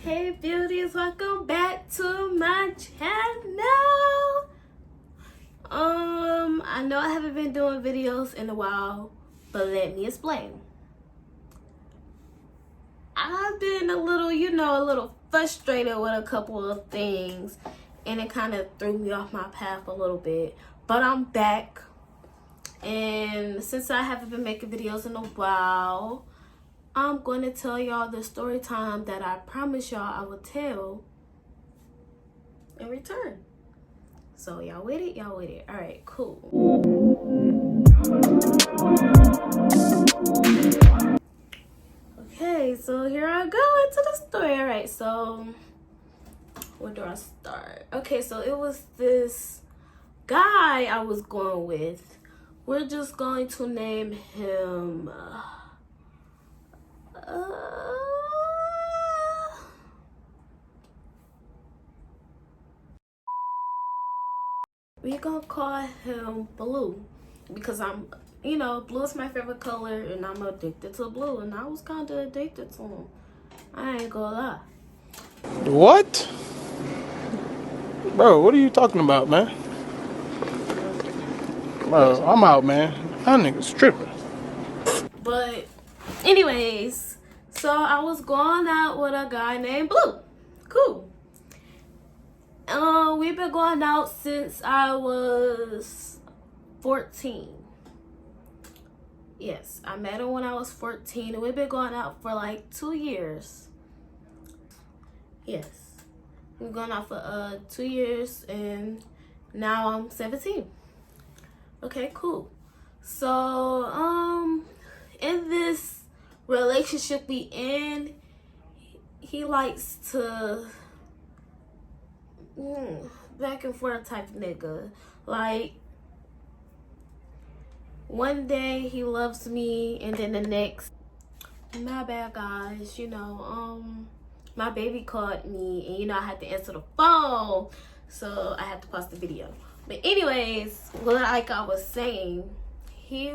Hey beauties, welcome back to my channel. I know I haven't been doing videos in a while, but let me explain. I've been a little frustrated with a couple of things, and it kind of threw me off my path a little bit. But I'm back, and since I haven't been making videos in a while, I'm going to tell y'all the story time that I promised y'all I would tell in return. So y'all with it? Y'all with it? All right, cool. Okay, so here I go into the story. All right, so where do I start? Okay, so it was this guy I was going with. We're just going to name him we're gonna call him Blue, because blue is my favorite color and I'm addicted to blue, and I was kind of addicted to him. I ain't gonna lie. What? Bro, what are you talking about, man? Bro, I'm out, man. That nigga's tripping. But anyways, so I was going out with a guy named Blue. Cool. We've been going out since I was 14. Yes, I met him when I was 14, and we've been going out for like 2 years. Yes, we've been going out for 2 years, and now I'm 17. Okay, cool. So in this relationship we in, he likes to back and forth type nigga. Like, one day he loves me, and then the next, my bad guys, my baby called me, and I had to answer the phone, so I had to pause the video. But anyways, like I was saying, he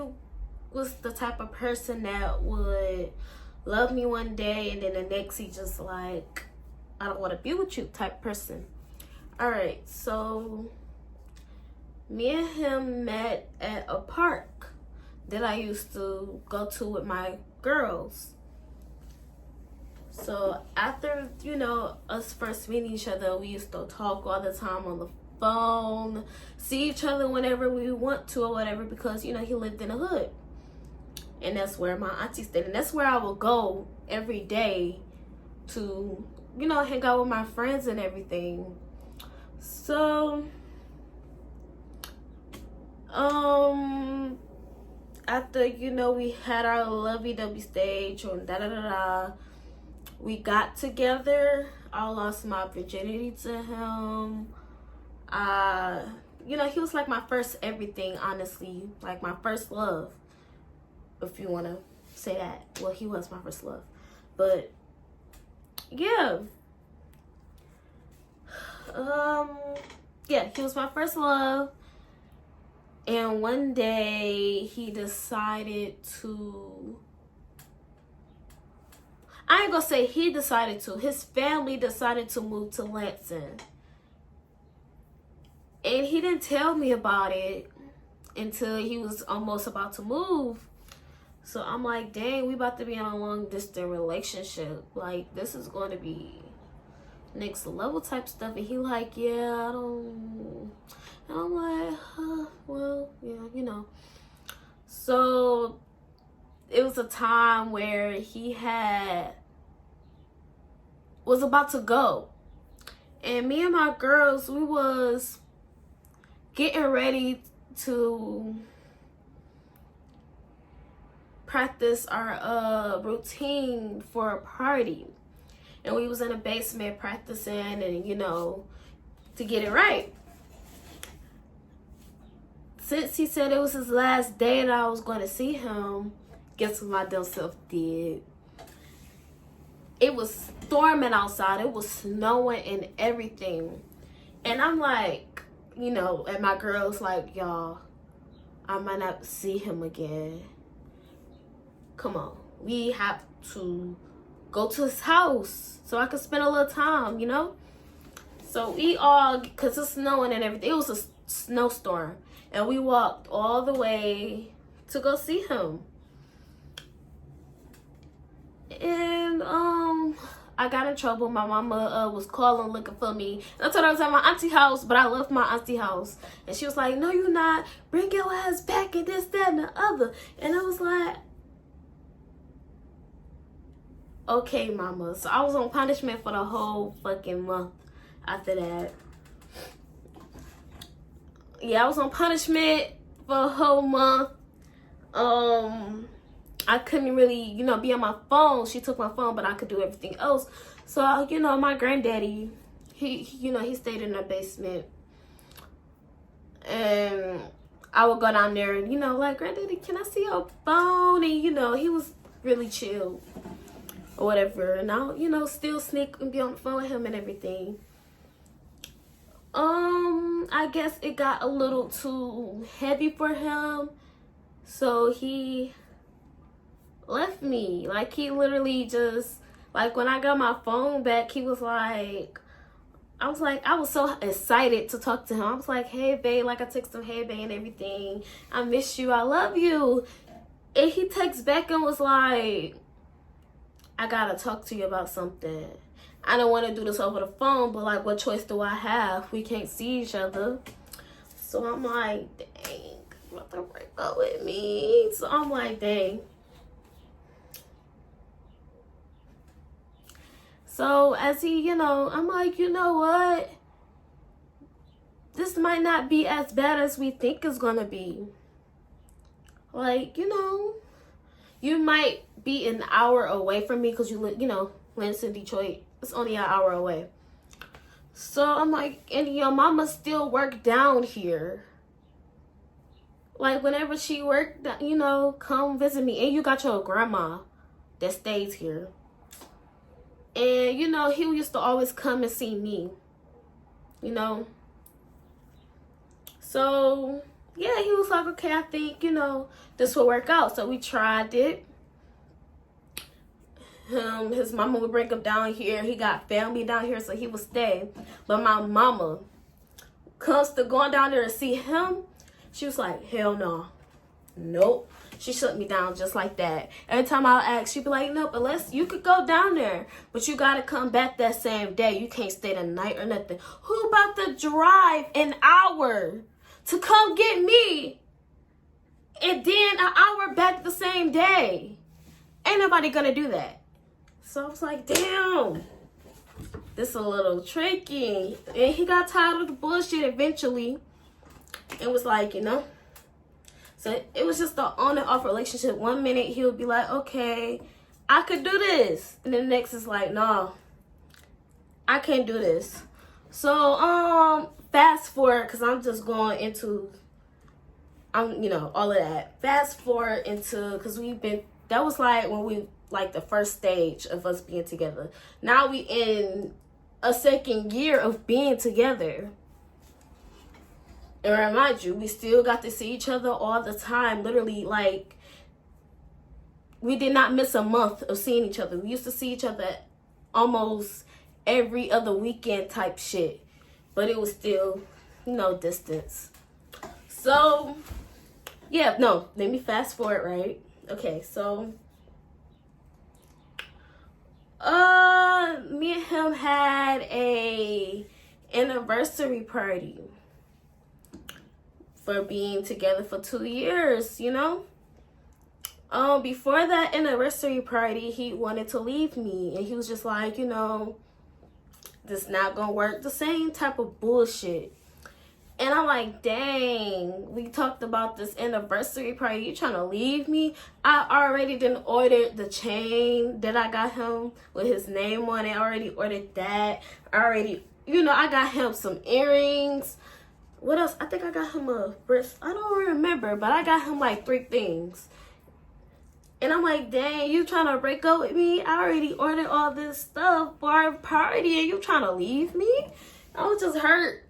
was the type of person that would love me one day, and then the next he just like, I don't want to be with you type person. All right, so me and him met at a park that I used to go to with my girls. So after, us first meeting each other, we used to talk all the time on the phone, see each other whenever we want to or whatever, because, he lived in the hood. And that's where my auntie stayed. And that's where I would go every day to, hang out with my friends and everything. So, after, we had our lovey-dovey stage and we got together. I lost my virginity to him. He was like my first everything, honestly. Like my first love, if you want to say that. Well, he was my first love. But, yeah. He was my first love. And one day he decided to, I ain't gonna say he decided to, his family decided to move to Lansing. And he didn't tell me about it until he was almost about to move. So I'm like, dang, we about to be in a long distance relationship. Like, this is going to be next level type stuff. And he like, yeah, I don't. And I'm like, well, yeah, So it was a time where he was about to go. And me and my girls, we was getting ready to practice our routine for a party. And we was in a basement practicing and, to get it right. Since he said it was his last day that I was going to see him, guess what my dumb self did? It was storming outside. It was snowing and everything. And I'm like, and my girl's like, y'all, I might not see him again. Come on. We have to go to his house so I could spend a little time, you know? So we all, because it's snowing and everything, it was a snowstorm. And we walked all the way to go see him. And I got in trouble. My mama was calling looking for me. And I told her I was at my auntie house, but I left my auntie house. And she was like, no, you're not. Bring your ass back and this, that, and the other. And I was like, okay, mama. So I was on punishment for the whole fucking month after that. Yeah, I was on punishment for a whole month. I couldn't really, you know, be on my phone. She took my phone, but I could do everything else. So, you know, my granddaddy, he you know, he stayed in the basement. And I would go down there and, you know, like, granddaddy, can I see your phone? And, you know, he was really chill or whatever. And I'll, you know, still sneak and be on the phone with him and everything. I guess it got a little too heavy for him. So he left me. Like, he literally just, like, when I got my phone back, he was like, I was so excited to talk to him. I was like, hey, babe, like, I texted him, hey, babe, and everything. I miss you. I love you. And he texts back and was like, I gotta talk to you about something. I don't want to do this over the phone, but, like, what choice do I have? We can't see each other. So I'm like, dang, you want to break up with me? So I'm like, dang. So as he, you know, I'm like, you know what? This might not be as bad as we think it's gonna be. Like, you know, you might be an hour away from me because you live, you know, live in Detroit. It's only an hour away. So I'm like, and your mama still work down here. Like, whenever she worked, you know, come visit me. And you got your grandma that stays here. And, you know, he used to always come and see me. You know. So, yeah, he was like, okay, I think, you know, this will work out. So we tried it. His mama would bring him down here. He got family down here, so he would stay. But my mama comes to going down there to see him. She was like, hell no. Nope. She shut me down just like that. Every time I ask, she'd be like, no, but you could go down there. But you got to come back that same day. You can't stay the night or nothing. Who about to drive an hour to come get me? And then an hour back the same day? Ain't nobody going to do that. So I was like, damn, this a little tricky. And he got tired of the bullshit eventually. And was like, you know. So it was just the on and off relationship. 1 minute he would be like, okay, I could do this. And then the next is like, no, I can't do this. So fast forward, because I'm just going into, you know, all of that. Fast forward into, because that was like when we, like the first stage of us being together. Now we in a second year of being together. And remind you, we still got to see each other all the time. Literally, like, we did not miss a month of seeing each other. We used to see each other almost every other weekend type shit. But it was still, you know, distance. So, yeah, no, let me fast forward, right? Okay, so me and him had a anniversary party for being together for 2 years, you know. Before that anniversary party, he wanted to leave me, and he was just like, you know, this not gonna work. The same type of bullshit. And I'm like, dang, we talked about this anniversary party. You trying to leave me? I already done ordered the chain that I got him with his name on it. I already ordered that. You know, I got him some earrings. What else? I think I got him a wrist. I don't remember, but I got him like 3 things. And I'm like, dang, you trying to break up with me? I already ordered all this stuff for our party and you trying to leave me? I was just hurt.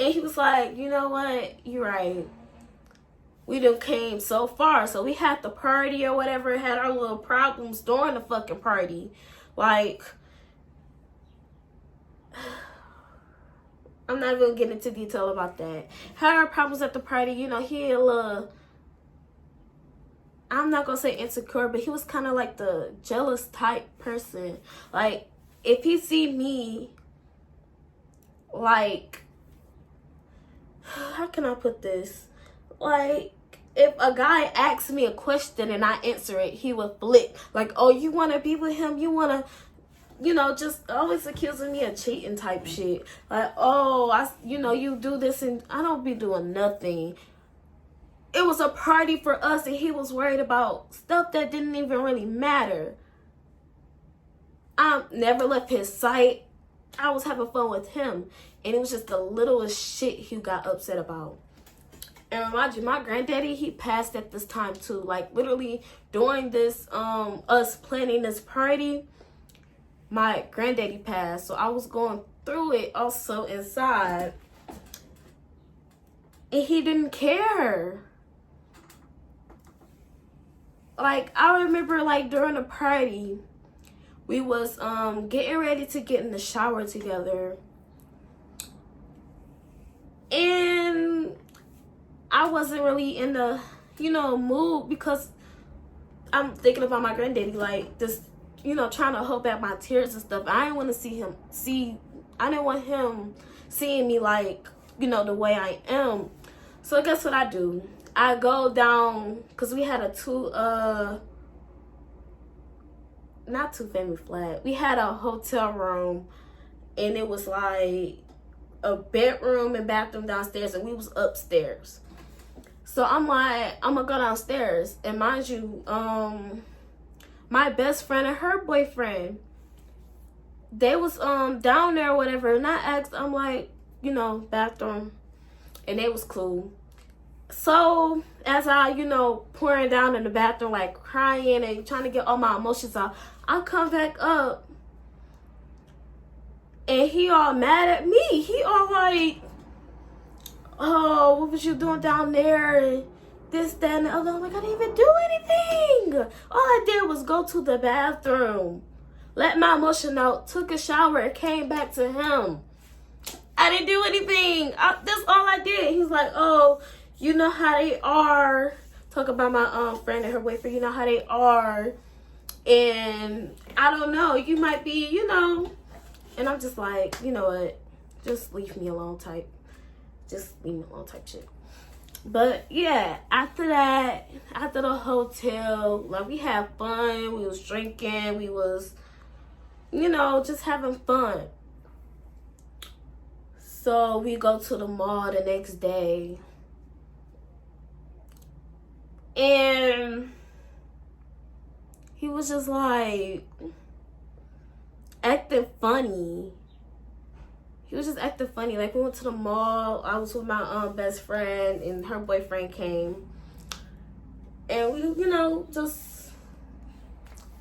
And he was like, you know what? You're right. we done came so far. So we had the party or whatever, had our little problems during the fucking party. Like, I'm not even getting into detail about that. Had our problems at the party, you know, he a little, I'm not gonna say insecure, but he was kind of like the jealous type person. Like, if he see me, like, how can I put this? Like, if a guy asks me a question and I answer it, he would flip. Like, oh, you want to be with him? You want to, you know, just always accusing me of cheating type shit. Like, oh, you do this and I don't be doing nothing. It was a party for us and he was worried about stuff that didn't even really matter. I never left his sight. I was having fun with him. And it was just the littlest shit he got upset about. And remind you, my granddaddy, he passed at this time too. Like, literally during this, us planning this party, my granddaddy passed. So I was going through it also inside. And he didn't care. Like, I remember, like, during the party, we was getting ready to get in the shower together. And I wasn't really in the, mood because I'm thinking about my granddaddy, like, just, trying to hold back my tears and stuff. I didn't want to I didn't want him seeing me like, the way I am. So guess what I do? I go down, because we had not two-family flat. We had a hotel room, and it was like a bedroom and bathroom downstairs, and we was upstairs. So I'm like, I'm gonna go downstairs. And mind you, my best friend and her boyfriend, they was down there or whatever, and I asked, I'm like, bathroom, and they was cool. So as I, pouring down in the bathroom, like crying and trying to get all my emotions out, I come back up and he all mad at me. He all like, oh, what was you doing down there? And this, that, and the other. I'm like, I didn't even do anything. All I did was go to the bathroom, let my emotion out, took a shower, and came back to him. I didn't do anything. That's all I did. He's like, oh, you know how they are. Talk about my friend and her boyfriend. You know how they are. And I don't know. You might be, And I'm just like, you know what? Just leave me alone type. Just leave me alone type shit. But yeah, after that, after the hotel, like, we had fun. We was drinking. We was, just having fun. So we go to the mall the next day. And he was just like acting funny. He was just acting funny. Like, we went to the mall. I was with my best friend and her boyfriend came. And we, just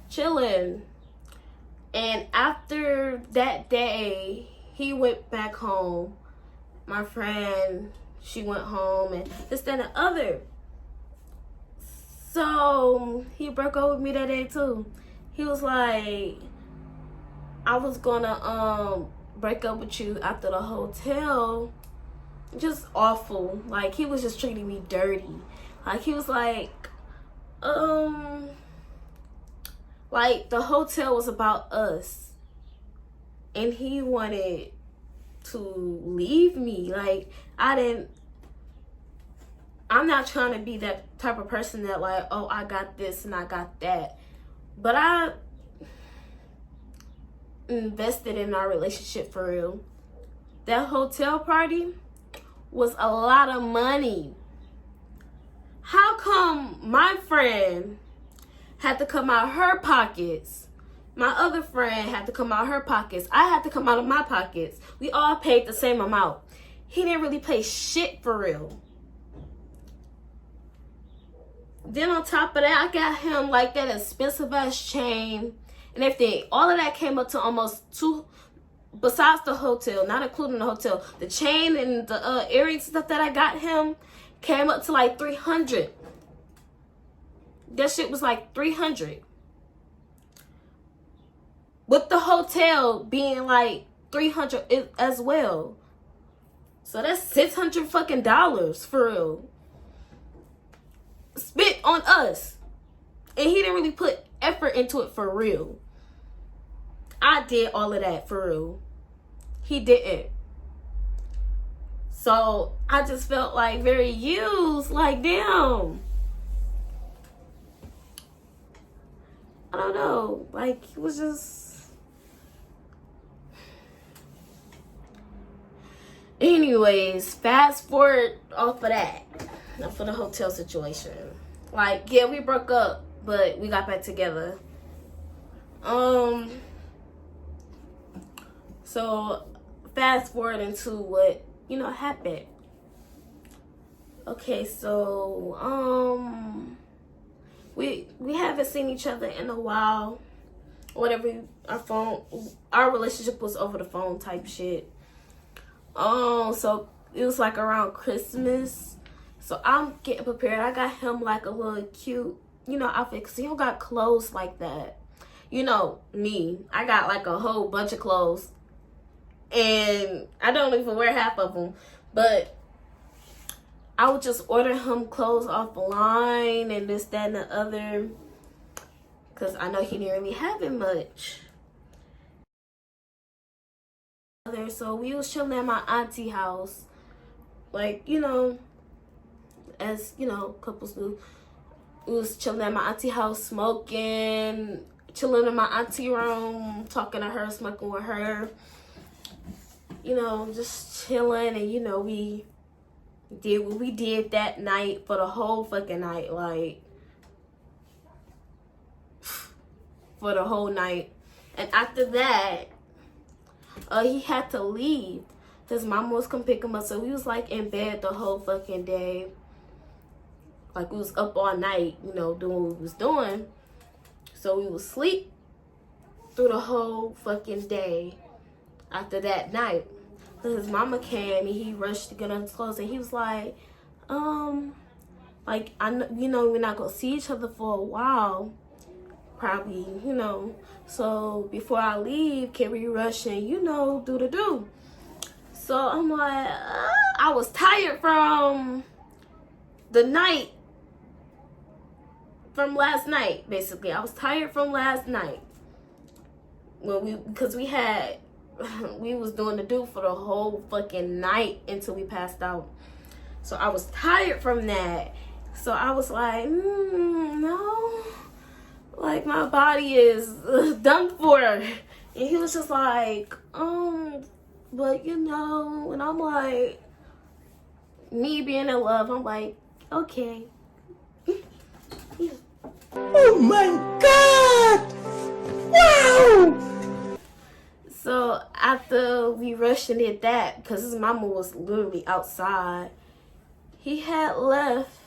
chilling. And after that day, he went back home. My friend, she went home and this, that, and the other. So he broke up with me that day too. He was like, I was gonna break up with you after the hotel. Just awful. Like, he was just treating me dirty. Like, he was like the hotel was about us, and he wanted to leave me. Like, I'm not trying to be that type of person that, like, oh, I got this and I got that. But I invested in our relationship for real. That hotel party was a lot of money. How come my friend had to come out of her pockets? My other friend had to come out of her pockets. I had to come out of my pockets. We all paid the same amount. He didn't really pay shit for real. Then on top of that, I got him like that expensive ass chain and everything. All of that came up to almost besides the hotel, not including the hotel, the chain and the earrings stuff that I got him Came up to like 300. That shit was like 300. With the hotel being like 300 as well. So that's $600 fucking dollars for real. Spent on us. And he didn't really put effort into it for real. I did all of that for real. He didn't. So I just felt like very used. Like, damn. I don't know. Like, it was just... Anyways, fast forward off of that. Now for the hotel situation. Like, yeah, we broke up, but we got back together. So fast forward into what, happened. Okay, so we haven't seen each other in a while. Whatever, our relationship was over the phone type shit. So it was like around Christmas. So I'm getting prepared. I got him like a little cute, outfit, because he don't got clothes like that. Me. I got like a whole bunch of clothes. And I don't even wear half of them. But I would just order him clothes offline and this, that, and the other. Because I know he didn't really have it much. So we was chilling at my auntie house. Like, as, couples do. We was chilling at my auntie house, smoking, chilling in my auntie room, talking to her, smoking with her. Just chilling, and we did what we did that night for the whole fucking night, like for the whole night. And after that, he had to leave. His mama was come pick him up, so we was like in bed the whole fucking day. Like we was up all night, doing what we was doing. So we was asleep through the whole fucking day after that night. His mama came and he rushed to get on his clothes, and he was like, like, I know, we're not gonna see each other for a while, probably, so before I leave, can we rush and, do the do? So I'm like, I was tired from the night, from last night, basically. I was tired from last night, because we was doing the do for the whole fucking night until we passed out. So I was tired from that. So I was like, no, like my body is done for. And he was just like, but and I'm like, me being in love, I'm like, okay. Oh my God! Wow! So after we rushed and did that, because his mama was literally outside, he had left,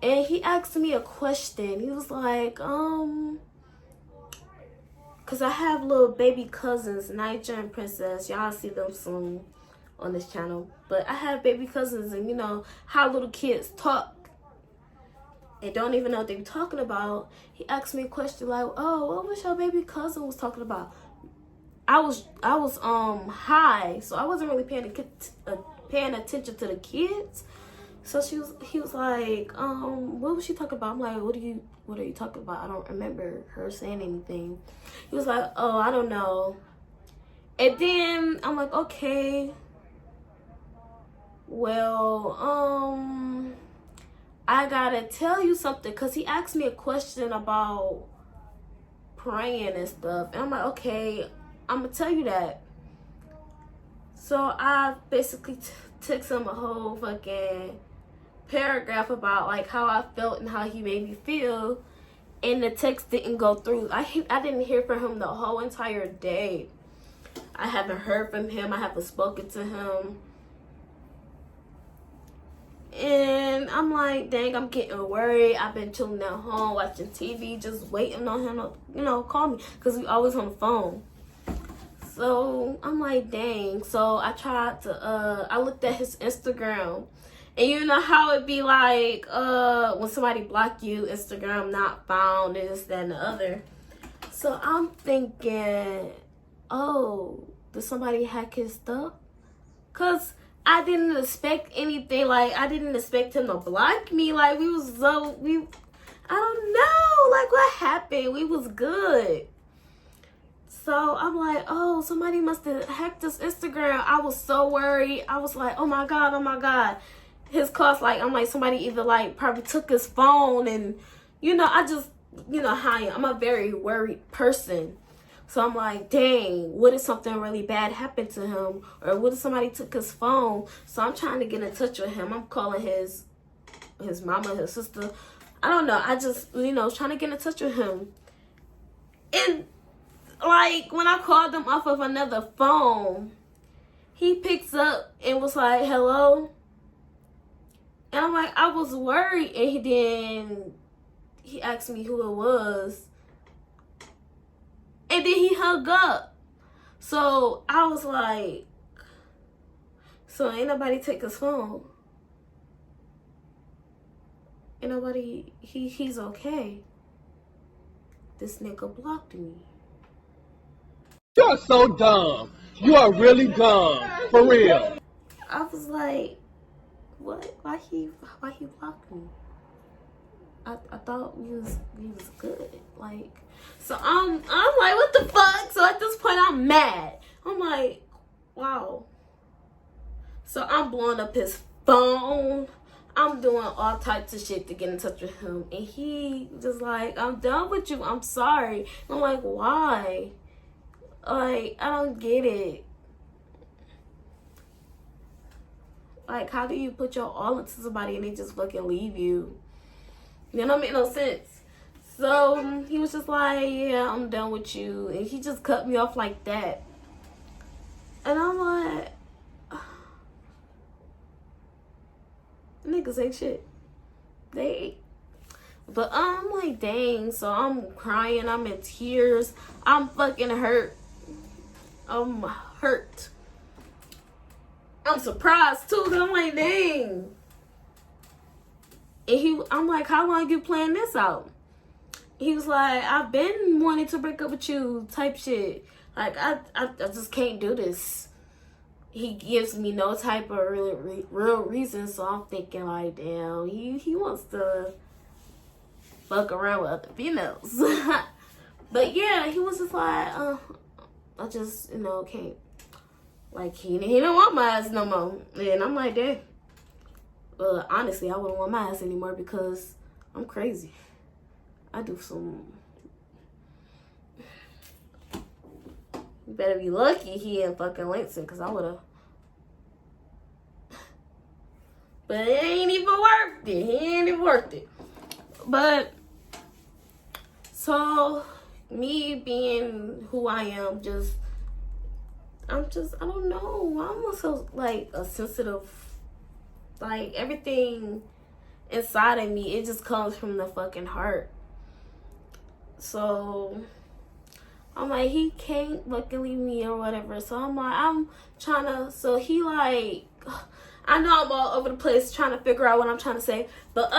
and he asked me a question. He was like, because I have little baby cousins, Niger and Princess. Y'all see them soon on this channel. But I have baby cousins, and how little kids talk and don't even know what they be talking about. He asked me a question like, oh, what was your baby cousin was talking about? I was high, so I wasn't really paying attention to the kids. So he was like, what was she talking about? I'm like, what are you talking about? I don't remember her saying anything. He was like, oh, I don't know. And then I'm like, okay, well, I gotta tell you something, because he asked me a question about praying and stuff, and I'm like, okay, I'm gonna tell you that. So I basically took him a whole fucking paragraph about like how I felt and how he made me feel, and the text didn't go through. I didn't hear from him the whole entire day. I haven't heard from him. I haven't spoken to him. And I'm like, dang, I'm getting worried. I've been chilling at home, watching TV, just waiting on him to, call me, because we always on the phone. So I'm like, dang. So I tried to, I looked at his Instagram, And you know how it be like, when somebody block you, Instagram not found, this, that, and the other. So I'm thinking, oh, did somebody hack his stuff? Cause I didn't expect anything. Like, I didn't expect him to block me. Like, I don't know. Like, what happened? We was good. So I'm like, oh, somebody must have hacked his Instagram. I was so worried. I was like, oh my God, oh my God. His cost, like, I'm like, somebody either like probably took his phone, and I just, how I am. I'm a very worried person. So I'm like, dang, what if something really bad happened to him? Or what if somebody took his phone? So I'm trying to get in touch with him. I'm calling his mama, his sister. I don't know. I just, trying to get in touch with him. And like, when I called him off of another phone, he picks up and was like, hello. And I'm like, I was worried. And he asked me who it was. And then he hung up. So I was like, so ain't nobody take his phone. Ain't nobody, he's okay. This nigga blocked me. You're so dumb. You are really dumb. For real. I was like, what? Why he blocked me? I thought we was good. Like, so I'm like, what the fuck? So at this point I'm mad. I'm like, wow. So I'm blowing up his phone. I'm doing all types of shit to get in touch with him. And he just like, I'm done with you. I'm sorry. I'm like, why? Like, I don't get it. Like, how do you put your all into somebody and they just fucking leave you? You know, make no sense. So he was just like, yeah, I'm done with you. And he just cut me off like that. And I'm like, niggas ain't shit. But I'm like, dang. So I'm crying. I'm in tears. I'm fucking hurt. I'm hurt. I'm surprised too, because I'm like, dang. And I'm like, how long you playing this out? He was like, I've been wanting to break up with you, type shit. Like, I just can't do this. He gives me no type of real reason, so I'm thinking like, damn, he wants to fuck around with other females. But yeah, he was just like, I just, can't. Like, he didn't want my ass no more. And I'm like, damn. Honestly, I wouldn't want my ass anymore because I'm crazy. I do some... You better be lucky he in fucking Lansing, because I would have... But it ain't even worth it. He ain't even worth it. But, so, me being who I am, I don't know. I'm also, like, a sensitive... Like, everything inside of me, it just comes from the fucking heart. So, I'm like, he can't fucking leave me or whatever. So, I'm like, I'm trying to... So, he, like... I know I'm all over the place trying to figure out what I'm trying to say. But,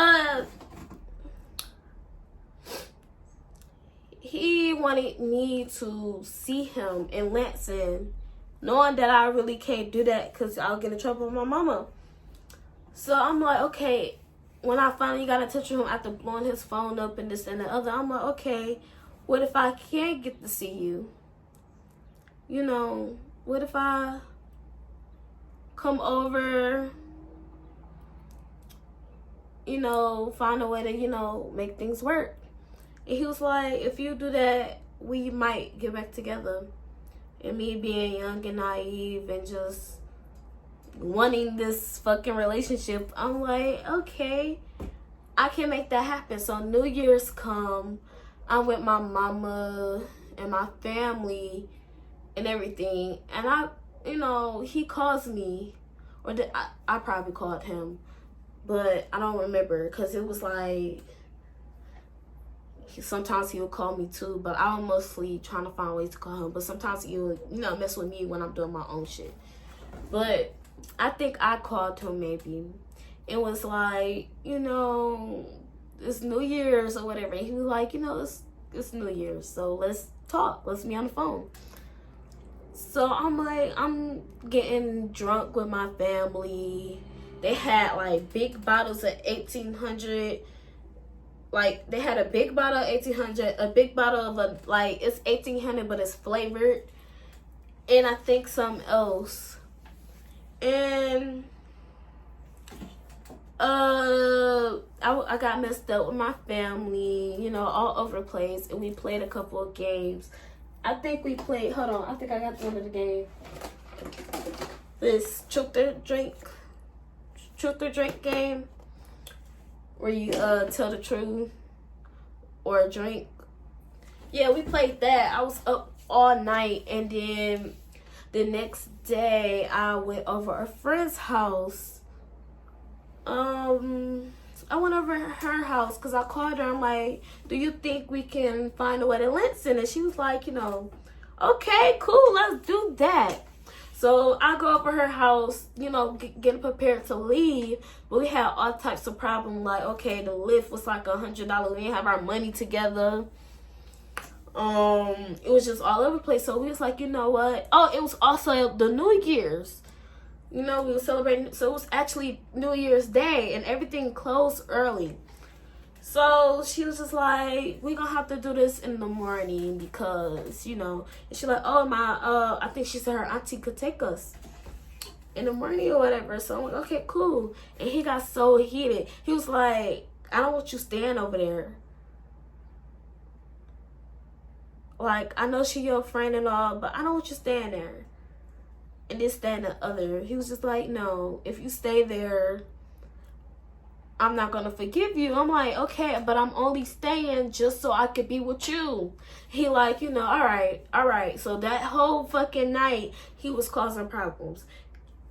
he wanted me to see him in Lansing, knowing that I really can't do that because I'll get in trouble with my mama. So I'm like, okay, when I finally got in touch with him after blowing his phone up and this and the other, I'm like, okay, what if I can't get to see you? What if I come over, find a way to, make things work? And he was like, if you do that, we might get back together. And me being young and naive and just wanting this fucking relationship, I'm like, okay, I can make that happen. So New Year's come, I'm with my mama and my family and everything, and he calls me, or I probably called him, but I don't remember, because it was like, sometimes he would call me too, but I'm mostly trying to find ways to call him, but sometimes he would, mess with me when I'm doing my own shit. But I think I called him maybe, It was like, you know, it's New Year's or whatever. And he was like, you know, it's New Year's, so let's talk. Let's be on the phone. So I'm like, I'm getting drunk with my family. They had like big bottles of 1800. Like they had a big bottle of 1800, a big bottle of like it's 1800 but it's flavored, and I think something else. And I got messed up with my family, you know, all over the place, and we played a couple of games. I think we played, hold on, I think I got the one of the game. This truth or drink game, where you tell the truth or drink. Yeah, we played that. I was up all night, and then the next day I went over a friend's house. I went over her house because I called her. I'm like, do you think we can find a way to Linson? And she was like, you know, okay, cool, let's do that. So I go over her house, you know, getting prepared to leave. But we had all types of problems. Like, okay, the lift was like $100. We didn't have our money together. It was just all over the place. So we was like, you know what? Oh, it was also the New Year's. You know, we were celebrating. So it was actually New Year's Day, and everything closed early. So she was just like, we gonna have to do this in the morning because, you know, and she's like, oh, I think she said her auntie could take us in the morning or whatever. So I'm like, okay, cool. And he got so heated. He was like, I don't want you staying over there. Like, I know she your friend and all, but I don't want you staying there. And this, that, and the other. He was just like, no, if you stay there, I'm not gonna forgive you. I'm like, okay, but I'm only staying just so I could be with you. He like, you know, all right. So that whole fucking night, he was causing problems.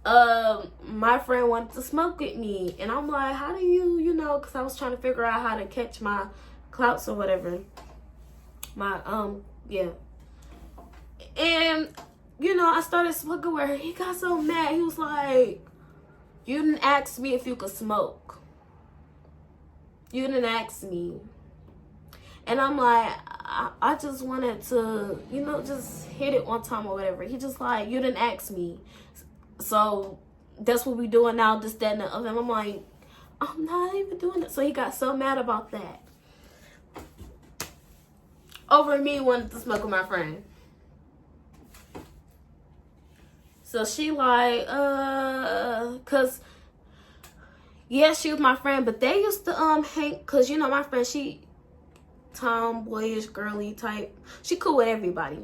My friend wanted to smoke with me, and I'm like, how do you know, because I was trying to figure out how to catch my clouts or whatever. Yeah. And, you know, I started smoking with her. He got so mad. He was like, you didn't ask me if you could smoke. You didn't ask me. And I'm like, I just wanted to, you know, just hit it one time or whatever. He just like, you didn't ask me. So that's what we doing now, this, that, and the other. And I'm like, I'm not even doing it. So he got so mad about that. Over me wanting to smoke with my friend. So she like, cause yeah, she was my friend, but they used to hang, cause you know my friend, she tomboyish, girly type. She cool with everybody.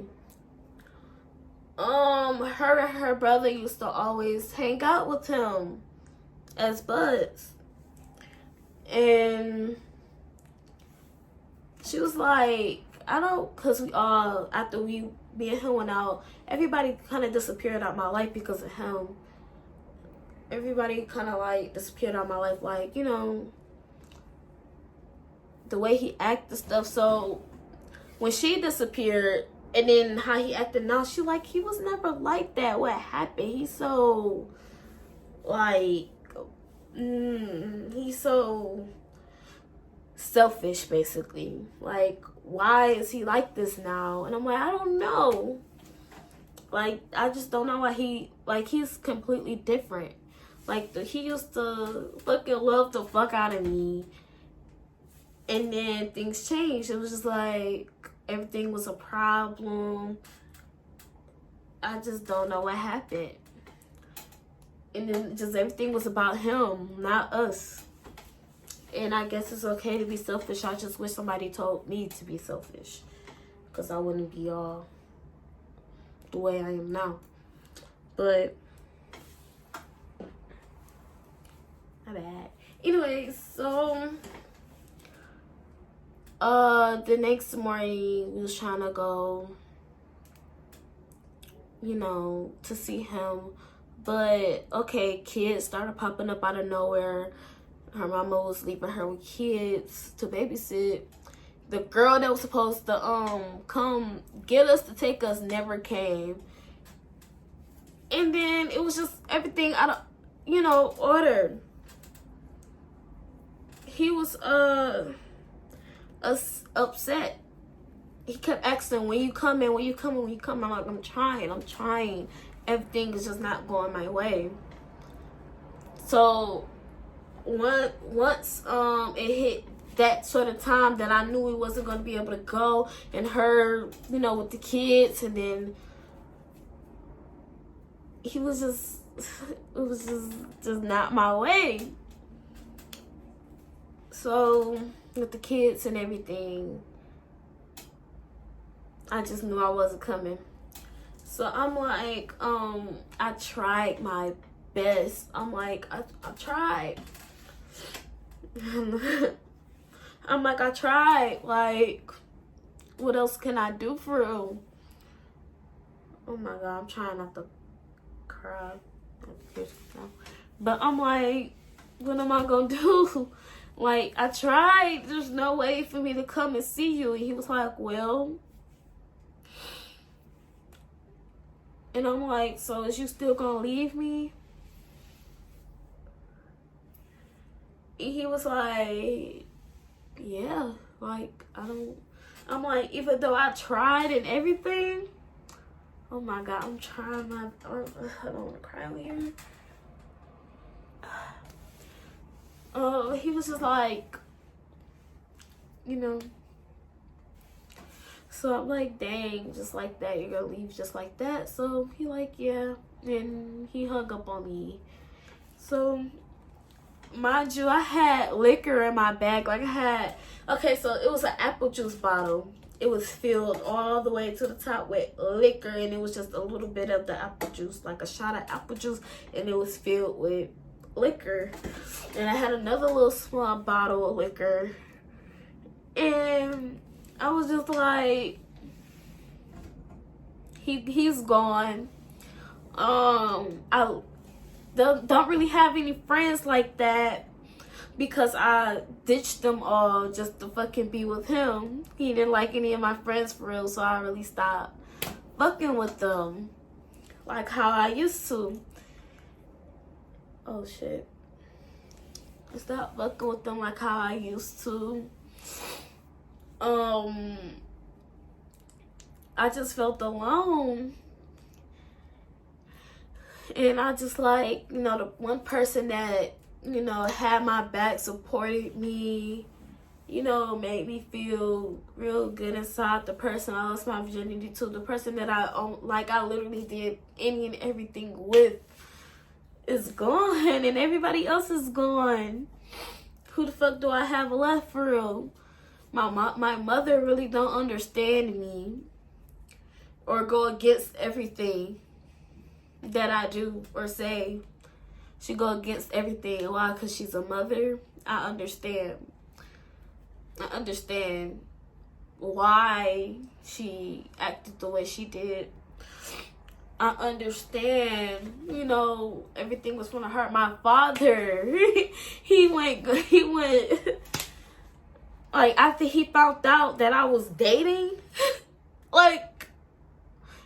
Her and her brother used to always hang out with him as buds. And she was like, I don't, cause we all, after me and him went out, everybody kind of disappeared out my life because of him. Everybody kind of like disappeared out my life, like, you know, the way he acted stuff. So when she disappeared, and then how he acted now, she like, he was never like that. What happened? He's so like, he's so selfish, basically. Like, why is he like this now? And I'm like, I don't know. Like, I just don't know why he's completely different. Like, he used to fucking love the fuck out of me. And then things changed. It was just like, everything was a problem. I just don't know what happened. And then just everything was about him, not us. And I guess it's okay to be selfish. I just wish somebody told me to be selfish, because I wouldn't be all the way I am now. But my bad. Anyways, so the next morning we was trying to go, you know, to see him. But okay, kids started popping up out of nowhere. Her mama was leaving her with kids to babysit. The girl that was supposed to come get us to take us never came. And then it was just everything out of, you know, order. he was upset. He kept asking, when you coming, when you coming, when you coming. I'm like, I'm trying. Everything is just not going my way. So once it hit that sort of time that I knew he wasn't going to be able to go, and her, you know, with the kids, and then he was just, it was just not my way. So with the kids and everything, I just knew I wasn't coming. So I'm like, I tried my best. I'm like, I tried. I'm like, I tried. Like, what else can I do for real? Oh my God, I'm trying not to cry. But I'm like, what am I gonna do? Like, I tried. There's no way for me to come and see you. And he was like, well. And I'm like, so is you still gonna leave me? And he was like, yeah, like, I'm like, even though I tried and everything, oh my God, I'm trying my, I don't want to cry over here. He was just like, you know, so I'm like, dang, just like that, you're gonna leave just like that? So he like, yeah, and he hung up on me. So mind you, I had liquor in my bag. Like, I had, okay, so it was an apple juice bottle. It was filled all the way to the top with liquor, and it was just a little bit of the apple juice, like a shot of apple juice, and it was filled with liquor. And I had another little small bottle of liquor, and I was just like, he's gone. I don't really have any friends like that, because I ditched them all just to fucking be with him. He didn't like any of my friends for real, so I really stopped fucking with them like how I used to. Oh shit. I stopped fucking with them like how I used to. I just felt alone. And I just, like, you know, the one person that, you know, had my back, supported me, you know, made me feel real good inside, the person I lost my virginity to, the person that I literally did any and everything with, is gone, and everybody else is gone. Who the fuck do I have left for real? My mother really don't understand me or go against everything that I do or say. She go against everything. Why? Because she's a mother. I understand why she acted the way she did. I understand, you know, everything was gonna hurt. My father, he went like, after he found out that I was dating, like,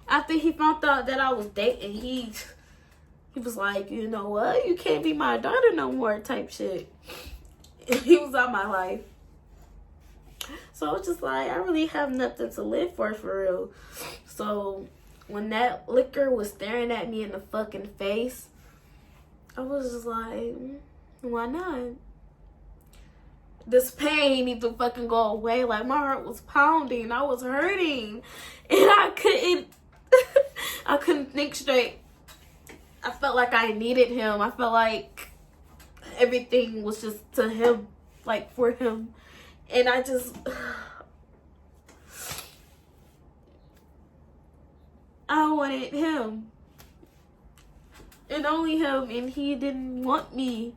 after he found out that I was dating, he was like, you know what, you can't be my daughter no more, type shit. And he was out my life. So I was just like, I really have nothing to live for real. So when that liquor was staring at me in the fucking face, I was just like, why not? This pain needs to fucking go away. Like, my heart was pounding. I was hurting. And I couldn't think straight. I felt like I needed him. I felt like everything was just to him, like, for him. And I just, I wanted him. And only him. And he didn't want me.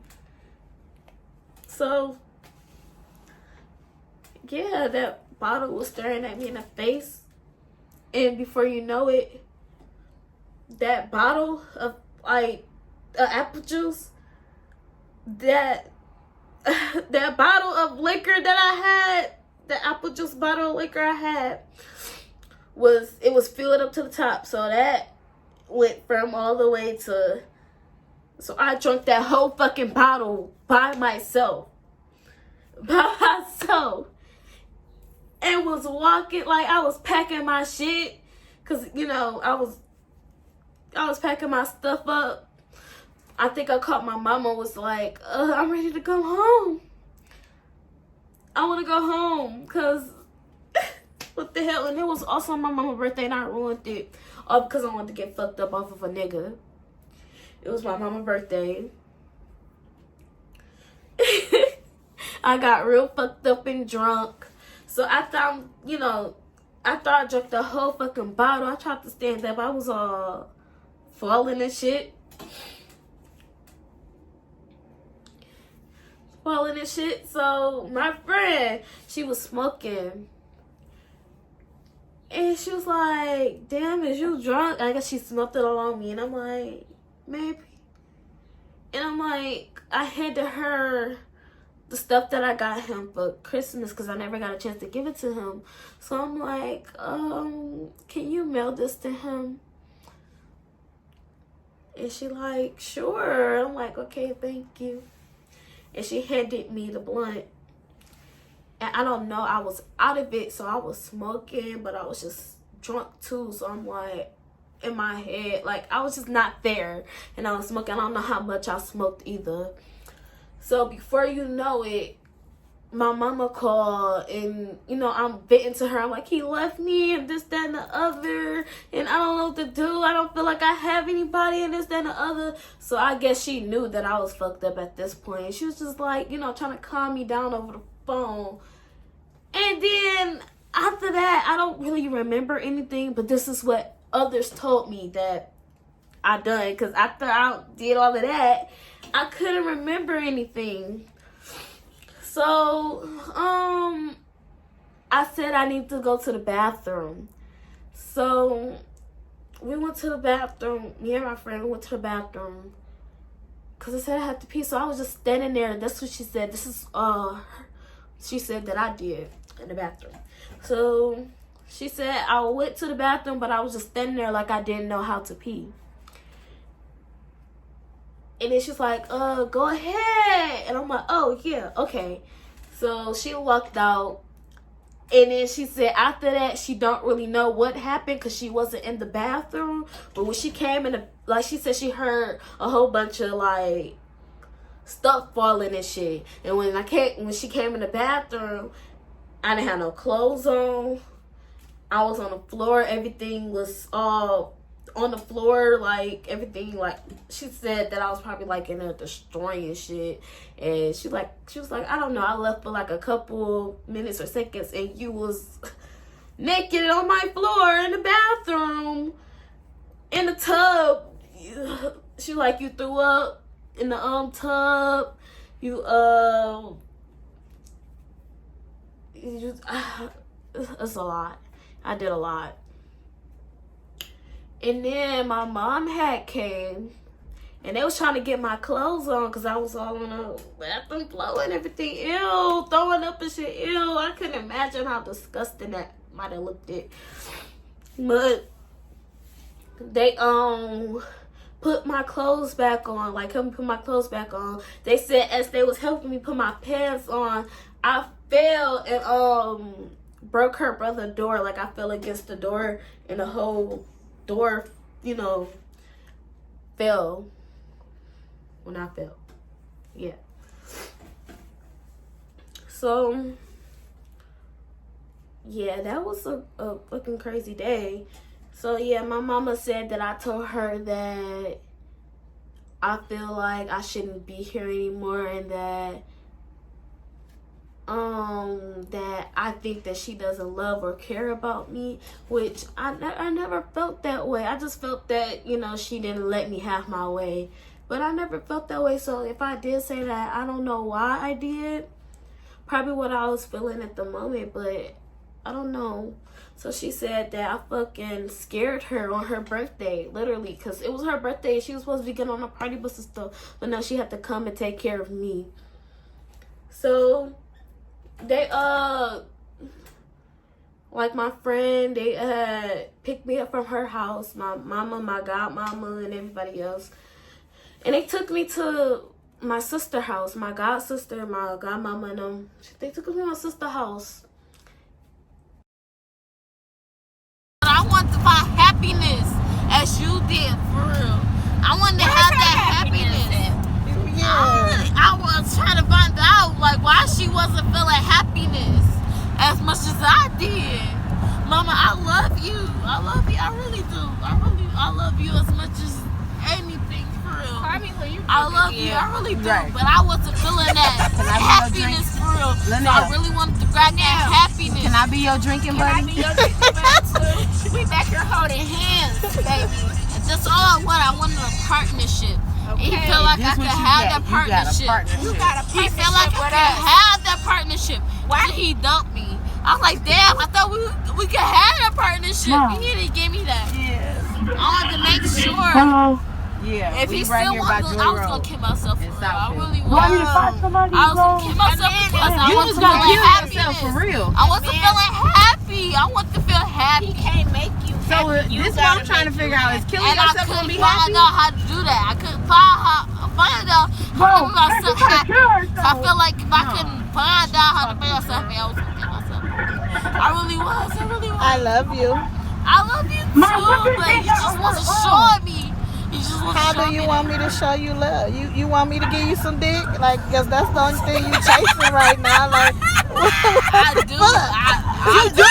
So, yeah, that bottle was staring at me in the face. And before you know it, that bottle of, like, apple juice, that bottle of liquor that I had, the apple juice bottle of liquor I had, it was filled up to the top. So that went from all the way to, so I drank that whole fucking bottle by myself. by myself and was walking like I was packing my shit, cause you know I was packing my stuff up. I think I caught my mama was like, I'm ready to go home. I want to go home, cause what the hell? And it was also my mama's birthday, and I ruined it all because I wanted to get fucked up off of a nigga. It was my mama's birthday. I got real fucked up and drunk. So after after I drank the whole fucking bottle, I tried to stand up. I was all falling and shit. So my friend, she was smoking. And she was like, damn, is you drunk? I guess she smelled it all on me. And I'm like, maybe. And I'm like, I handed her the stuff that I got him for Christmas because I never got a chance to give it to him. So I'm like, can you mail this to him? And she like, sure. I'm like, okay, thank you. And she handed me the blunt. And I don't know, I was out of it, so I was smoking, but I was just drunk too. So I'm like, in my head, like I was just not there. And I was smoking. I don't know how much I smoked either. So before you know it, my mama called, and I'm venting to her. I'm like, he left me and this, that, and the other, and I don't know what to do. I don't feel like I have anybody and this, that, and the other. So I guess she knew that I was fucked up at this point. She was just like, trying to calm me down over the phone. And then after that, I don't really remember anything, but this is what others told me that I done. Because after I did all of that, I couldn't remember anything. So, I said I need to go to the bathroom. So, we went to the bathroom. Me and my friend went to the bathroom. Because I said I had to pee. So, I was just standing there. That's what she said. This is, she said that I did in the bathroom. So, she said I went to the bathroom, but I was just standing there like I didn't know how to pee. And then she's like, go ahead. And I'm like, oh, yeah, okay. So she walked out. And then she said after that, she don't really know what happened because she wasn't in the bathroom. But when she came in, she said she heard a whole bunch of, stuff falling and shit. And when she came in the bathroom, I didn't have no clothes on. I was on the floor. Everything was all on the floor, everything, she said that I was probably in there destroying shit. And she was like, I don't know, I left for a couple minutes or seconds and you was naked on my floor in the bathroom in the tub. She you threw up in the tub. It's a lot. I did a lot. And then my mom had came, and they was trying to get my clothes on because I was all on the bathroom floor and everything. Ew, throwing up and shit. Ew, I couldn't imagine how disgusting that might have looked it. But they put my clothes back on, helped me put my clothes back on. They said as they was helping me put my pants on, I fell and broke her brother's door. I fell against the door and the whole door, fell when I fell. Yeah. So, yeah, that was a fucking crazy day. So, yeah, my mama said that I told her that I feel like I shouldn't be here anymore and that I think that she doesn't love or care about me, which I never felt that way. I just felt that, she didn't let me have my way. But I never felt that way. So if I did say that, I don't know why I did. Probably what I was feeling at the moment, but I don't know. So she said that I fucking scared her on her birthday, literally, because it was her birthday. She was supposed to be getting on a party bus and stuff, but now she had to come and take care of me. So they my friend, they picked me up from her house, my mama, my godmama, and everybody else, and they took me to my sister house. My god sister, my godmama, and them. They took us to my sister house. I want to find happiness as you did, for real. I wanted to have that happiness. I was trying to find out like why she wasn't feeling happiness as much as I did. Mama, I love you. I love you. I really do. I love you as much as anything, for real. I love you. I really do. Right. But I wasn't feeling that happiness, for real. So I really wanted to grab that happiness. Can I be your drinking buddy? We back here holding hands, baby. That's all I want. I wanted a partnership. Okay. He felt like I could have that partnership. You got a partnership. He felt like I could have that partnership. Why did he dump me? I was like, damn, I thought we could have that partnership. No. He didn't give me that. Yeah. I wanted to make sure. Hello. Yeah. If he right still wanted, I was gonna kill myself. For real. I really was. Want me to find somebody? I was gonna kill myself because I You was was gonna kill happiness. yourself for real. I wasn't feeling happy. I want to feel happy. He can't make you So happy. this is what I'm trying to figure out. Is killing And I yourself gonna couldn't be find happy? out how to do that. I couldn't find out how to make myself happy. So I feel like if I couldn't find out how to make myself happy, I was gonna kill myself. I really was. I really was. I love you. I love you too, but you just wasn't showing me. You just wasn't How showing do you me want me to show you love? You want me to give you some dick? Like, cause that's the only thing you chasing right now. Like, I do. You do.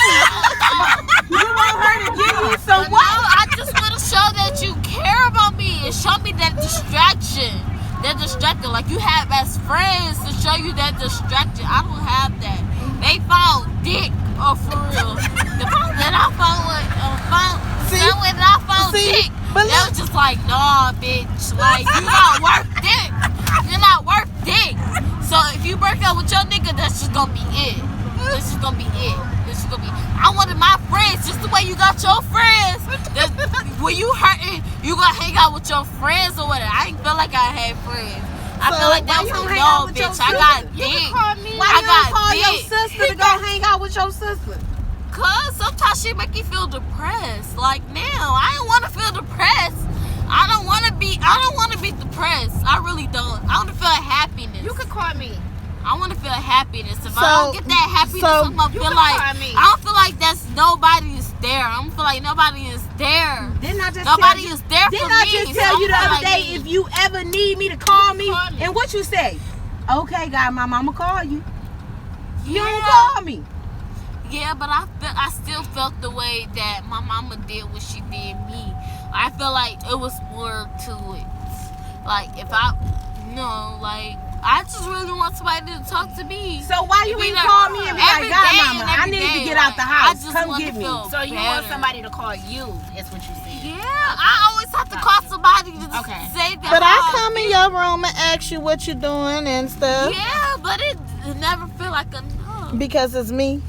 You want her to give you some No, I just want to show that you care about me and show me that distraction. That distraction, like you have as friends to show you that distraction. I don't have that. They found dick, for real. The phone that I found dick. but They was just like, nah, bitch. Like, you not worth dick. You're not worth dick. So if you break up with your nigga, that's just gonna be it. This is gonna be it. This is gonna be. I wanted my friends just the way you got your friends. When you hurting, you gonna hang out with your friends or whatever. I didn't feel like I had friends. I feel like that was no, bitch. I got dick. Why you don't call your sister to go hang out with your sister? Cause sometimes she make you feel depressed. Like now, I don't want to feel depressed. I don't want to be depressed. I really don't. I want to feel happiness. you could call me. I want to feel happiness. If I So- don't get that happiness, so I'm gonna you feel can like call me. I don't feel like that's nobody is there. I don't feel like nobody is there. Didn't I just Nobody tell you? is there for Didn't I me. just so tell you the I feel other like day if you ever need me to call me? And what you say? Okay, God, my mama call you. You don't call me. Yeah, but I still felt the way that my mama did what she did me. I feel like it was more to it. Like if I I just really want somebody to talk to me. So why you ain't call me and be like, God, mama, I need to get out the house. Come get me. So you want somebody to call you? Is what you said. Yeah, I always have to call somebody to say that. But I come in your room and ask you what you're doing and stuff. Yeah, but it never feel like enough. Because it's me.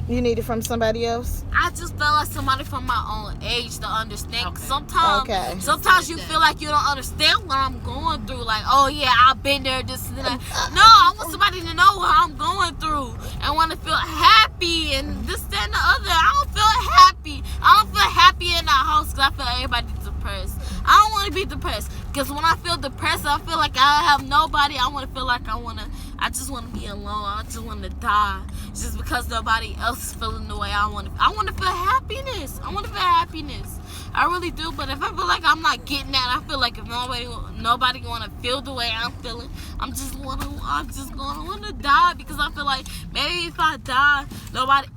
You need it from somebody else. I just felt like somebody from my own age to understand. Okay. Sometimes you feel like you don't understand what I'm going through. Like, oh yeah, I've been there, this and that. No, I want somebody to know what I'm going through and want to feel happy and this, that, and the other. I don't feel happy. I don't feel happy in that house because I feel everybody's depressed. I don't want to be depressed because when I feel depressed, I feel like I have nobody. I want to feel like I just want to be alone. I just want to die just because nobody else is feeling the way I want to. I want to feel happiness. I want to feel happiness. I really do. But if I feel like I'm not getting that, I feel like if nobody want to feel the way I'm feeling, I'm just gonna want to die because I feel like maybe if I die,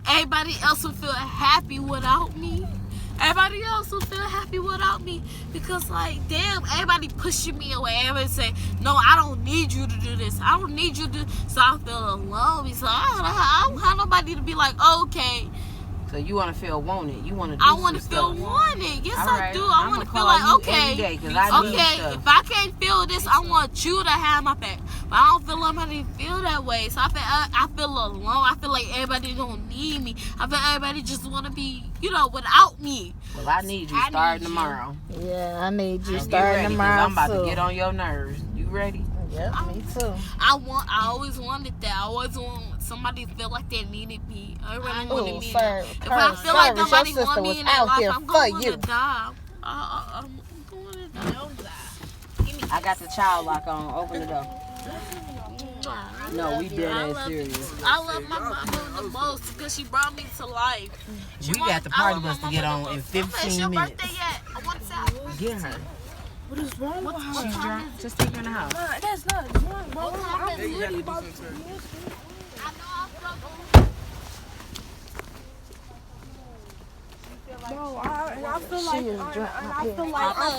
everybody else will feel happy without me. Everybody else will feel happy without me because, like, damn, everybody pushing me away. Everybody say, no, I don't need you to do this. I don't need you to. So I feel alone. So I don't have nobody to be like, okay. So you want to feel wanted. You want to do I want to some feel stuff. wanted. Yes, All I right. do. I want to feel like, okay, if I can't feel this, I want you to have my back. But I don't feel like nobody feel that way. So I feel alone. I feel like everybody don't need me. I feel everybody just want to be, without me. Well, I need you starting tomorrow. Yeah, I need you Get starting ready, 'cause tomorrow. I'm about too. to get on your nerves. You ready? Yep, me too. I always wanted that. I always want somebody to feel like they needed me. I really wanted me. If I feel like nobody want me in that life, I'm going to die. I'm going to die. I got the child lock on. Open the door. No, we dead ass serious. I love my mama the most because she brought me to life. We got the party bus to get on in 15 It's your minutes. birthday yet? I want to say happy birthday. Get her. What is wrong with her? She's drunk. Just take her in the house. That's not drunk, bro. What time I'm is it? really about to. I know I struggle. Bro, I feel like She is drunk. I'm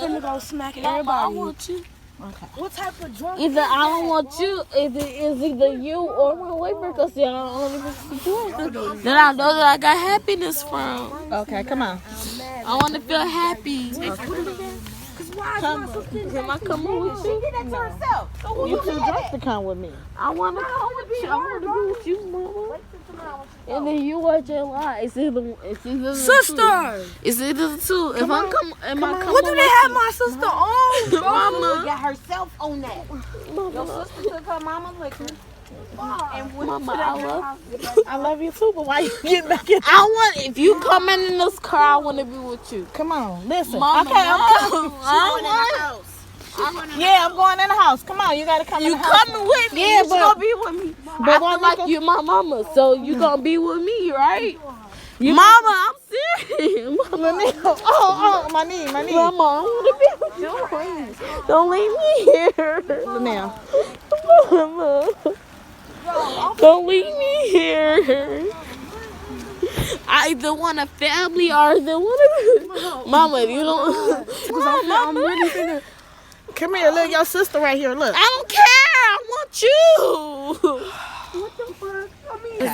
finna go smack everybody. I want you. Okay. What type of drunk? Either I don't want you, it's either you or my boyfriend because y'all only supporting. Then I know that I got happiness from. Okay, come on. I want to feel happy. Cause why is my sister? Am I coming with you? Did that to herself. So who You you too mad drunk at? to come with me. I want to come with you. I want to be with you, mama. And then you or J-Lie. It's either the two. Sister. It's either the two. If I'm coming, am I coming What do with they have my sister on? She Mama? got herself on that. Your sister took her mama liquor. And went Mama, to I that love. I love you too, but why you getting back in? I want. If you coming in this car, I want to be with you. Come on, listen. Mama, okay, I'm coming. I Yeah, I'm going in the house. Come on, you gotta come in You the house. coming with me? Yeah, you but- gonna be with me. But I why feel like nigga- you my mama, so you gonna be with me, right? Mama, I'm serious. My knee. Oh, my knee. Mama, I wanna be with you. Don't leave me here. Now, Mama, don't leave me here. I either want a family or I either want to. Mama, you don't. I'm really finna. come here, look, your sister right here. Look. I don't care. I want you. What the fuck? I mean, Cause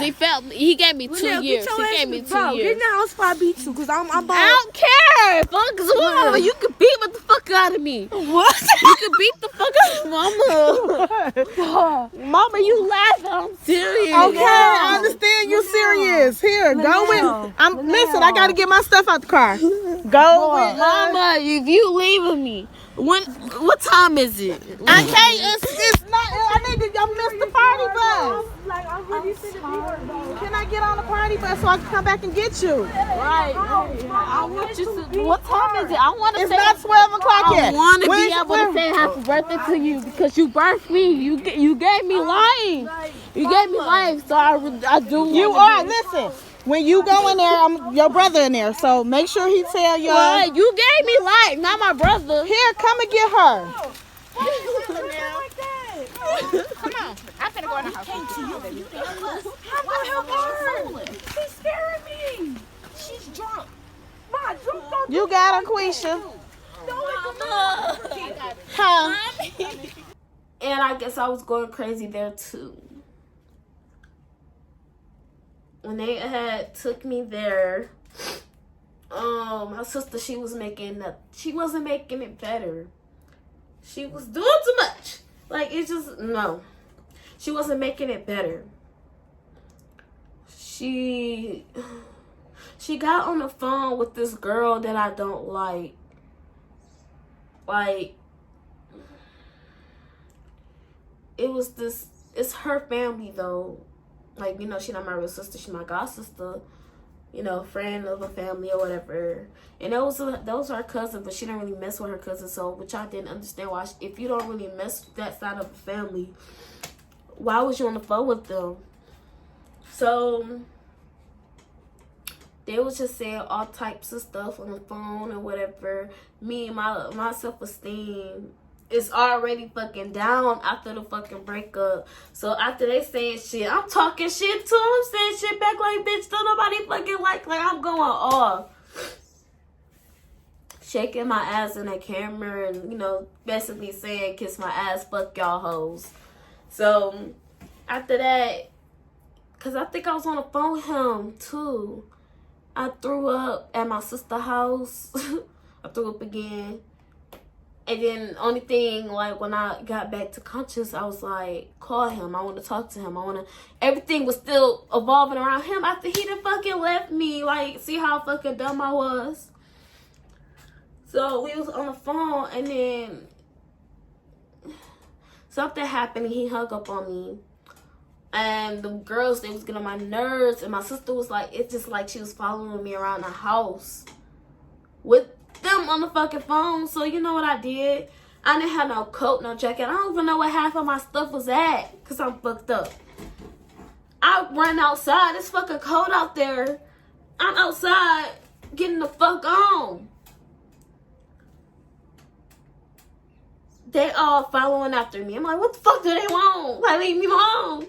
he gave me 2 Linnell, years. get your He gave ass- me 2 bro, Get years. in the house before I beat you, cause I'm I about. don't care. Fuck, cause whatever. You can beat the fuck out of me. What? You can beat the fuck out of Mama. Mama, you laughing. I'm serious. Okay, I understand you serious. Here, go with. Listen, I gotta get my stuff out the car. Go with. Mama, if you leaving me, what time is it? I can't. It's not. I need to. I missed the party bus. Like I'm really finna be her, though. Can I get on the party bus so I can come back and get you? Right. I want you to. What time is it? I want to It's say. not 12 o'clock I yet. want to When- be able to say happy birthday to you because you birthed me. You gave me life. You gave me life, so I do. You wanna are. Listen. When you go in there, I'm your brother in there. So make sure he tell you. What? You gave me life, not my brother. Here, come and get her. Come on. I'm finna go in the house. She's scaring me. She's drunk. Ma, drunk don't You got her, Quisha. Huh? And I guess I was going crazy there too. When they had took me there, my sister, she wasn't making it better. She was doing too much. Like, it just, no. She wasn't making it better. She got on the phone with this girl that I don't like. Like, it's her family though. Like, you know, she not my real sister, she my god sister. You know, friend of a family or whatever. And that was her cousin, but she didn't really mess with her cousin. So, which I didn't understand why. If you don't really mess with that side of the family, why was you on the phone with them? So, they was just saying all types of stuff on the phone or whatever. Me and my self-esteem is already fucking down after the fucking breakup. So after they saying shit, I'm talking shit too. I'm saying shit back like, bitch, don't nobody fucking like I'm going off. Shaking my ass in the camera and, you know, basically saying kiss my ass, fuck y'all hoes. So after that, cause I think I was on the phone with him too. I threw up at my sister's house. I threw up again. And then only thing, like, when I got back to conscious, I was like, call him. I want to talk to him. Everything was still evolving around him after he done fucking left me. Like, see how fucking dumb I was? So we was on the phone and then something happened and he hung up on me. And the girls, they was getting on my nerves. And my sister was like, it's just like she was following me around the house with them on the fucking phone. So you know what I did? I didn't have no coat, no jacket. I don't even know where half of my stuff was at because I'm fucked up. I run outside. It's fucking cold out there. I'm outside getting the fuck on. They all following after me. I'm like, what the fuck do they want? Like, leave me alone.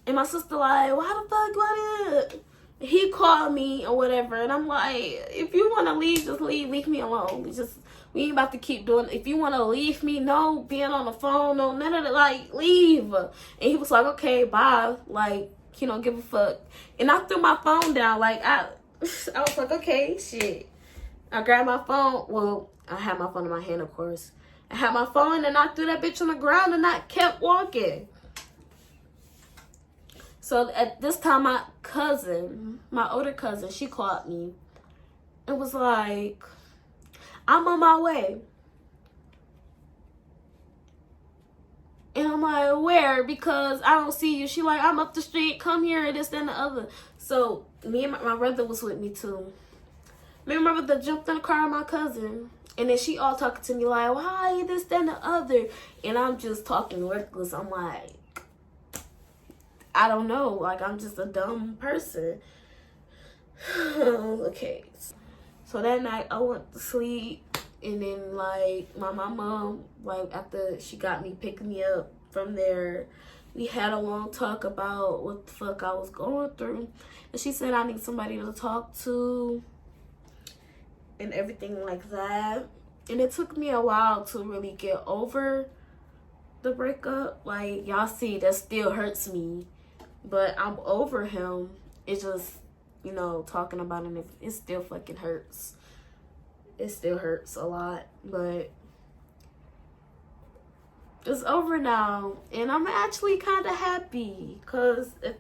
And my sister like, why the fuck, what is? He called me or whatever, and I'm like, if you want to leave, just leave. Leave me alone. We ain't about to keep doing. If you want to leave me, no being on the phone, no none of that. Like, leave. And he was like, okay, bye. Like, he don't give a fuck. And I threw my phone down. Like, I was like, okay, shit. I grabbed my phone. Well, I had my phone in my hand, of course. I had my phone, and I threw that bitch on the ground, and I kept walking. So at this time, my cousin, my older cousin, she called me. It was like, I'm on my way. And I'm like, where? Because I don't see you. She like, I'm up the street. Come here, and this and the other. So me and my brother was with me too. Me and my brother jumped in the car with my cousin. And then she all talking to me like, why this, that, and the other. And I'm just talking reckless. I'm like, I don't know. Like, I'm just a dumb person. Okay. So that night, I went to sleep. And then, like, my mama, like, after she got me, picked me up from there, we had a long talk about what the fuck I was going through. And she said I need somebody to talk to and everything like that. And it took me a while to really get over the breakup. Like, y'all see, that still hurts me. But I'm over him. It's just, you know, talking about it, it still fucking hurts. It still hurts a lot. But it's over now. And I'm actually kind of happy. Because, if,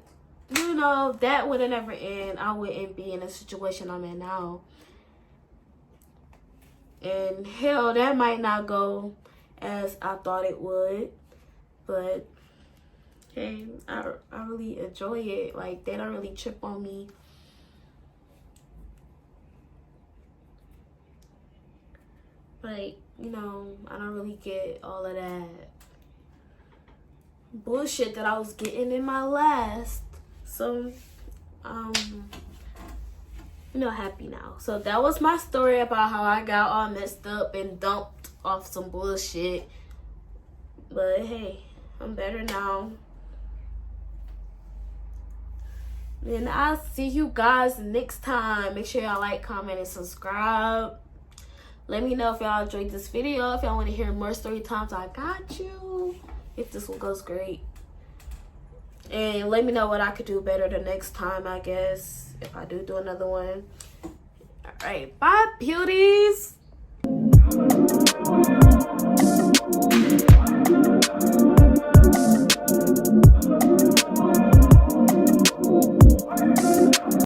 you know, that would have never ended. I wouldn't be in the situation I'm in now. And hell, that might not go as I thought it would. But hey, I really enjoy it. Like, they don't really trip on me. Like, you know, I don't really get all of that bullshit that I was getting in my last. So, you know, happy now. So that was my story about how I got all messed up and dumped off some bullshit. But hey, I'm better now. And I'll see you guys next time. Make sure y'all like, comment, and subscribe. Let me know if y'all enjoyed this video. If y'all want to hear more story times, I got you. If this one goes great. And let me know what I could do better the next time, I guess. If I do another one. Alright, bye, beauties.